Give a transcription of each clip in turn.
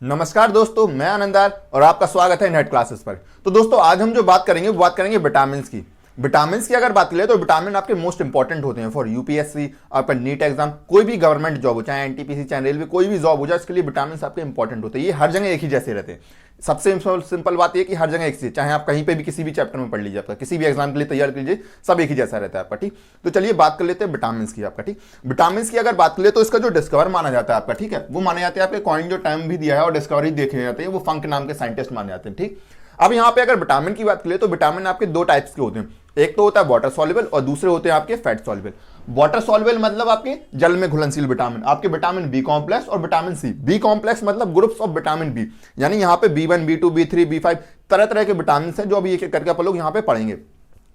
नमस्कार दोस्तों, मैं आनंदार और आपका स्वागत है नेट क्लासेस पर। तो दोस्तों आज हम जो बात करेंगे वो बात करेंगे विटामिन की। विटामिन की अगर बात करें तो विटामिन आपके मोस्ट इंपॉर्टेंट होते हैं फॉर यूपीएससी, आपका नीट एग्जाम, कोई भी गवर्नमेंट जॉब हो, चाहे एनटीपीसी चाहे रेलवे, कोई भी जॉब हो जाए, इसके लिए विटामिन आपके इंपॉर्टेंट होते हैं। ये हर जगह एक ही जैसे रहते हैं। सबसे सिंपल बात यह कि हर जगह एक चीज, चाहे आप कहीं पे भी किसी भी चैप्टर में पढ़ लीजिए, आपका किसी भी एग्जाम के लिए तैयार कीजिए, सब एक ही जैसा रहता है आपका। ठीक, तो चलिए बात कर लेते हैं विटामिन की आपका। ठीक, विटामिन की अगर बात कर ले तो इसका जो डिस्कवर माना जाता है आपका, ठीक है, वो माने जाते हैं आपके कॉइन जो टाइम भी दिया है और डिस्कवरी देखे जाते हैं, वो फंक नाम के साइंटिस्ट माने जाते हैं। ठीक, अब यहाँ पे अगर विटामिन की बात करें तो विटामिन आपके दो टाइप्स के होते हैं। एक तो होता है वाटर सॉल्युबल और दूसरे होते हैं आपके फैट सॉल्युबल। वाटर सॉल्युबल मतलब आपके जल में घुलनशील विटामिन, आपके विटामिन बी कॉम्प्लेक्स और विटामिन सी। बी कॉम्प्लेक्स मतलब ग्रुप्स ऑफ विटामिन बी, यानी यहाँ पे B1, B2, B3, B5 तरह तरह के विटामिन हैं जो अभी एक एक करके आप लोग यहाँ पे पढ़ेंगे।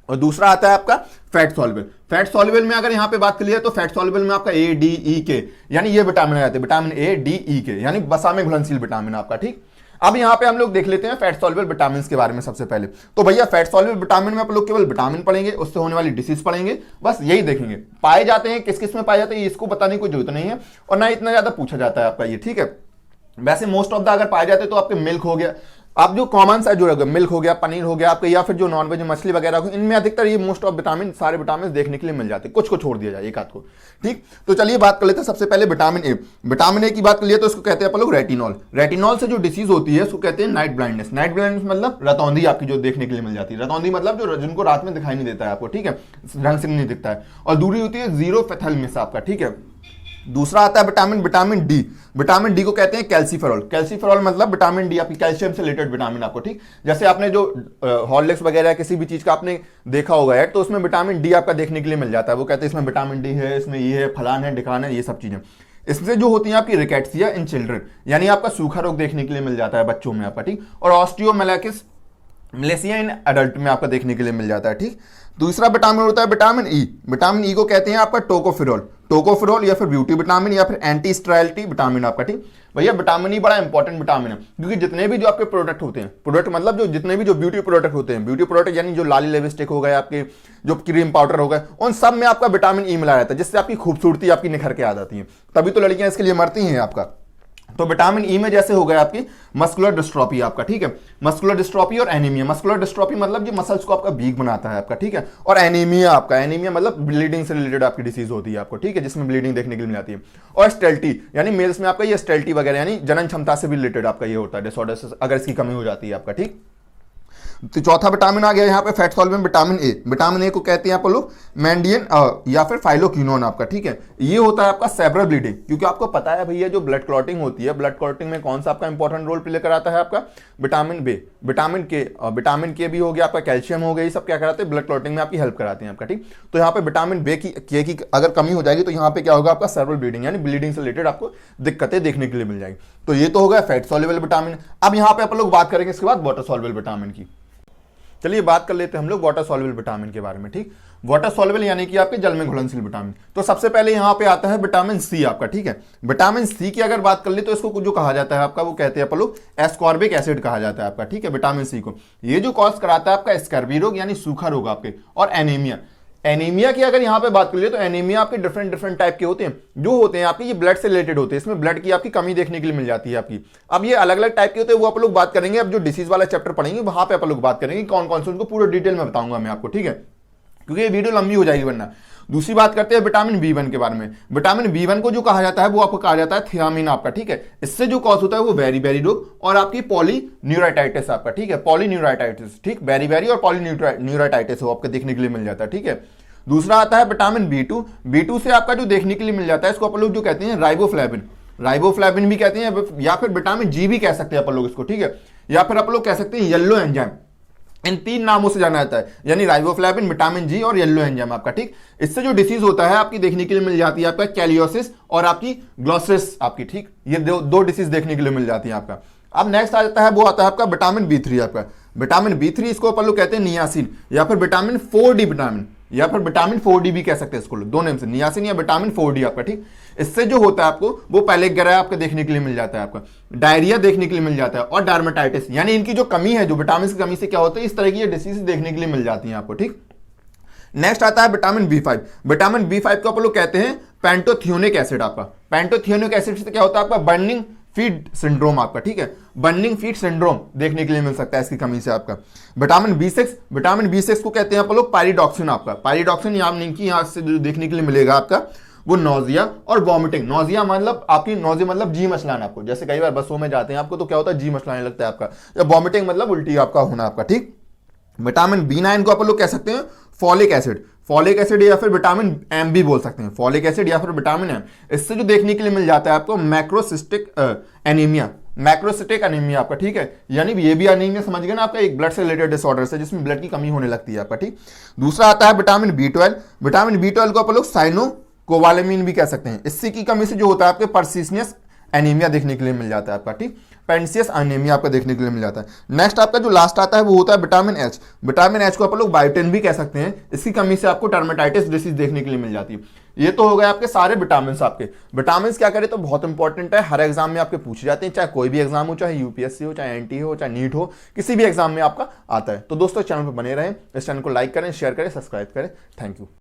और दूसरा आता है आपका फैट सॉल्युबल। फैट सॉल्युबल में अगर यहाँ पे बात कर लिया तो फैट सॉल्युबल में आपका A, D, E, K यानी ये विटामिन आ जाते हैं, vitamin A, D, E, K यानी वसा में घुलनशील विटामिन आपका। ठीक, अब यहाँ पे हम लोग देख लेते हैं फैट सॉल्युबल विटामिन के बारे में। सबसे पहले तो भैया फैट सॉल्युबल विटामिन में आप लोग केवल विटामिन पढ़ेंगे, उससे होने वाली डिसीज पढ़ेंगे, बस यही देखेंगे। पाए जाते हैं किस किस में पाए जाते हैं इसको बताने की कोई जरूरत नहीं है और ना इतना ज्यादा पूछा जाता है आपका ये। ठीक है, वैसे मोस्ट ऑफ द अगर पाए जाते तो आपके मिल्क हो गया, आप जो कॉमन सा जो मिल्क हो गया, पनीर हो गया आपके, या फिर जो नॉनवेज मछली वगैरह हो, इनमें अधिकतर ये मोस्ट ऑफ विटामिन, सारे विटामिन देखने के लिए मिल जाते हैं, कुछ को छोड़ दिया जाए एक आध को। ठीक, तो चलिए बात कर लेते हैं सबसे पहले विटामिन ए। विटामिन ए की बात कर लिए तो इसको कहते हैं अपन लोग रेटिनॉल। रेटिनॉल से जो डिसीज होती है उसको कहते हैं नाइट ब्लाइंडनेस। नाइट ब्लाइंडनेस मतलब रतौंधी आपकी जो देखने के लिए मिल जाती है। रतौंधी मतलब जो जिनको रात में दिखाई नहीं देता है आपको, ठीक है, ढंग से नहीं दिखता है। और दूरी होती है जीरोफेथैलेमस आपका। ठीक है, दूसरा आता है विटामिन डी। विटामिन डी को कहते हैं कैल्सीफेरॉल। कैल्सीफेरॉल मतलब विटामिन डी आपकी कैल्शियम से रिलेटेड विटामिन आपको। ठीक, जैसे आपने जो हॉर्लिक्स वगैरह किसी भी चीज का आपने देखा होगा ऐड, तो उसमें विटामिन डी आपका देखने के लिए मिल जाता है। वो कहते हैं इसमें विटामिन डी है, इसमें ये है, फलान है, ढिकान है, ये सब चीजें। इससे जो होती है आपकी रिकेट्सिया इन चिल्ड्रन, यानी आपका सूखा रोग देखने के लिए मिल जाता है बच्चों में आपका। ठीक, और ऑस्टियोमेलाइटिस मलेशिया इन एडल्ट में आपका देखने के लिए मिल जाता है। ठीक, दूसरा विटामिन होता है विटामिन ई। विटामिन ई को कहते हैं आपका टोकोफेरॉल। टोकोफेरॉल या फिर ब्यूटी विटामिन या फिर एंटी स्टेरलिटी विटामिन आपका। ठीक, भैया विटामिन ई बड़ा इंपॉर्टेंट विटामिन है, क्योंकि जितने भी जो आपके प्रोडक्ट होते हैं, प्रोडक्ट मतलब जो जितने भी जो ब्यूटी प्रोडक्ट होते हैं, ब्यूटी प्रोडक्ट यानी जो लाली लिपस्टिक हो गए, आपके जो क्रीम पाउडर हो गए, उन सब में आपका विटामिन ई मिलाया जाता है, जिससे आपकी खूबसूरती आपकी निखर के आ जाती है। तभी तो लड़कियां इसके लिए मरती हैं आपका। तो विटामिन ई में जैसे हो गया आपकी मस्कुलर डिस्ट्रॉफी आपका। ठीक है, मस्कुलर डिस्ट्रॉफी और एनीमिया। मस्कुलर डिस्ट्रॉफी मतलब जो मसल्स को आपका वीक बनाता है आपका। ठीक है, और एनीमिया आपका, एनीमिया मतलब ब्लीडिंग से रिलेटेड आपकी डिसीज होती है आपको। ठीक है, जिसमें ब्लीडिंग देखने के लिए मिल जाती है। और स्टेल्टी यानी मेल्स में आपका ये स्टेल्टी वगैरह यानी जनन क्षमता से भी रिलेटेड आपका ये होता है डिसऑर्डर, अगर इसकी कमी हो जाती है आपका। ठीक, तो चौथा विटामिन आ गया यहाँ पे fat solvent vitamin A. Vitamin A को कहते हैं आप लोग मैंडियन या फिर फाइलोक्विनोन आपका। ठीक है, ये होता है आपका सेरेब्रल ब्लीडिंग, क्योंकि आपको पता है भैया जो ब्लड क्लॉटिंग होती है, ब्लड क्लॉटिंग में कौन सा आपका इंपॉर्टेंट रोल प्ले कराता है आपका विटामिन बी, विटामिन के भी हो गया आपका, कैल्शियम हो गया, ये सब क्या कराते हैं ब्लड क्लॉटिंग में आपकी हेल्प कराते हैं आपका। ठीक, तो यहाँ पे विटामिन बी की अगर कमी हो जाएगी तो यहाँ पे क्या होगा आपका सेरेब्रल ब्लीडिंग, यानी ब्लीडिंग से रिलेटेड आपको दिक्कतें देखने के लिए मिल जाएगी। तो ये तो होगा फैट सॉल्युबल विटामिन। अब यहाँ पे आप लोग बात करेंगे इसके बाद वाटर सॉल्युबल विटामिन की। चलिए बात कर लेते हैं हम लोग वाटर सॉल्युबल विटामिन के बारे में। ठीक, वाटर सॉल्युबल यानी कि आपके जल में घुलनशील विटामिन। तो सबसे पहले यहाँ पे आता है विटामिन सी आपका। ठीक है, विटामिन सी की अगर बात कर ले तो इसको जो कहा जाता है आपका, वो कहते हैं अपन लोग एस्कॉर्बिक एसिड कहा जाता है आपका। ठीक है, विटामिन सी को ये जो कॉज कराता है आपका स्कर्वी रोग यानी सूखा रोग आपके, और एनीमिया। एनीमिया की अगर यहाँ पे बात कर ले तो एनीमिया आपके डिफरेंट टाइप के होते हैं, जो होते हैं आपके ये ब्लड से रिलेटेड होते हैं, इसमें ब्लड की आपकी कमी देखने के लिए मिल जाती है आपकी। अब ये अलग अलग टाइप के होते हैं, वो आप लोग बात करेंगे। अब जो डिसीज वाला चैप्टर पढ़ेंगे वहां पे आप लोग बात करेंगे कौन कौन से, उनको पूरे डिटेल में बताऊंगा मैं आपको। ठीक है, क्योंकि ये वीडियो लंबी हो जाएगी वरना। दूसरी बात करते हैं विटामिन बी1 के बारे में। विटामिन बी1 को जो कहा जाता है वो आपको कहा जाता है थियामिन आपका। ठीक है, इससे जो कॉज होता है वो बेरी रोग और आपकी पॉलीन्यूराइटाइटिस आपका। ठीक है, पॉलीन्यूराइटाइटिस। ठीक, बेरी और पॉलीन्यूराइटाइटिस हो आपको देखने के लिए मिल जाता है। ठीक है, दूसरा आता है विटामिन बी2 से आपका जो देखने के लिए मिल जाता है, इसको अपन लोग जो कहते हैं राइबोफ्लेविन। राइबोफ्लेविन भी कहते हैं, या फिर विटामिन जी भी कह सकते हैं अपन लोग इसको। ठीक है, या फिर अपन लोग कह सकते हैं येलो एंजाइम। इन तीन नामों से जाना जाता है, यानी राइबोफ्लेविन, विटामिन जी और येलो एंजाइम आपका। ठीक, इससे जो डिसीज होता है आपकी देखने के लिए मिल जाती है आपका कैलियोसिस और आपकी ग्लोसिस आपकी। ठीक, ये दो डिसीज देखने के लिए मिल जाती है आपका। अब नेक्स्ट आ जाता है, वो आता है आपका विटामिन बी3 आपका। विटामिन बी3 इसको अपन लोग कहते हैं नियासिन या फिर विटामिन 4D विटामिन, या फिर विटामिन 4D भी कह सकते हैं इसको, दो नेम से, नियासिन या विटामिन 4D आपका। ठीक, इससे जो होता है आपको वो पहले ग्रह आपको देखने के लिए मिल जाता है आपका, डायरिया देखने के लिए मिल जाता है, और डर्मेटाइटिस यानी इनकी जो कमी है, जो विटामिन की कमी से क्या होता है, इस तरह की डिसीज देखने के लिए मिल जाती है आपको। ठीक, नेक्स्ट आता है विटामिन बी5। विटामिन बी5 को आप लोग कहते हैं पैंटोथियोनिक एसिड आपका। पैंटोथियोनिक एसिड से क्या होता है आपका बर्निंग फीट सिंड्रोम आपका, ठीक है, बर्निंग फीट सिंड्रोम देखने के लिए मिल सकता है इसकी कमी से आपका। विटामिन बी सिक्स को कहते हैं आप लोग पायरिडॉक्सिन, आपका पायरिडॉक्सिन यहाँ से जो देखने के लिए मिलेगा आपका वो नोजिया और वॉमिटिंग। नोजिया मतलब आपकी नोजिया मतलब जी मचलाना, आपको जैसे कई बार बसों में जाते हैं आपको तो क्या होता है जी मचलाने लगता है आपका, या वॉमिटिंग मतलब उल्टी आपका होना आपका, ठीक। विटामिन B9 को आप लोग कह सकते हैं फॉलिक एसिड या फिर विटामिन एम भी बोल सकते हैं, फॉलिक एसिड या फिर विटामिन एम। इससे जो देखने के लिए मिल जाता है आपको मैक्रोसिस्टिक एनीमिया आपका, ठीक है, यानी ये भी एनीमिया समझ गए ना आपका, एक ब्लड से रिलेटेड डिसऑर्डर है जिसमें ब्लड की कमी होने लगती है आपका, ठीक। दूसरा आता है विटामिन B12 को आप लोग साइनोकोबालामिन भी कह सकते हैं। इससे की कमी से जो होता है आपके पर्सिस्टेंस एनीमिया देखने के लिए मिल जाता है आपका, ठीक, पेंसियस एनीमिया आपका देखने के लिए मिल जाता है। नेक्स्ट आपका जो लास्ट आता है वो होता है विटामिन एच को आप लोग बायोटिन भी कह सकते हैं। इसकी कमी से आपको टर्मेटाइटिस डिसीज देखने के लिए मिल जाती है। ये तो हो गए आपके सारे विटामिन। आपके विटामिन क्या करें तो बहुत इंपॉर्टेंट है, हर एग्जाम में आपके पूछे जाते हैं, चाहे कोई भी एग्जाम हो, चाहे यूपीएससी हो, चाहे एनटी हो, चाहे नीट हो, किसी भी एग्जाम में आपका आता है। तो दोस्तों चैनल पर बने रहें, इस चैनल को लाइक करें, शेयर करें, सब्सक्राइब करें। Thank you.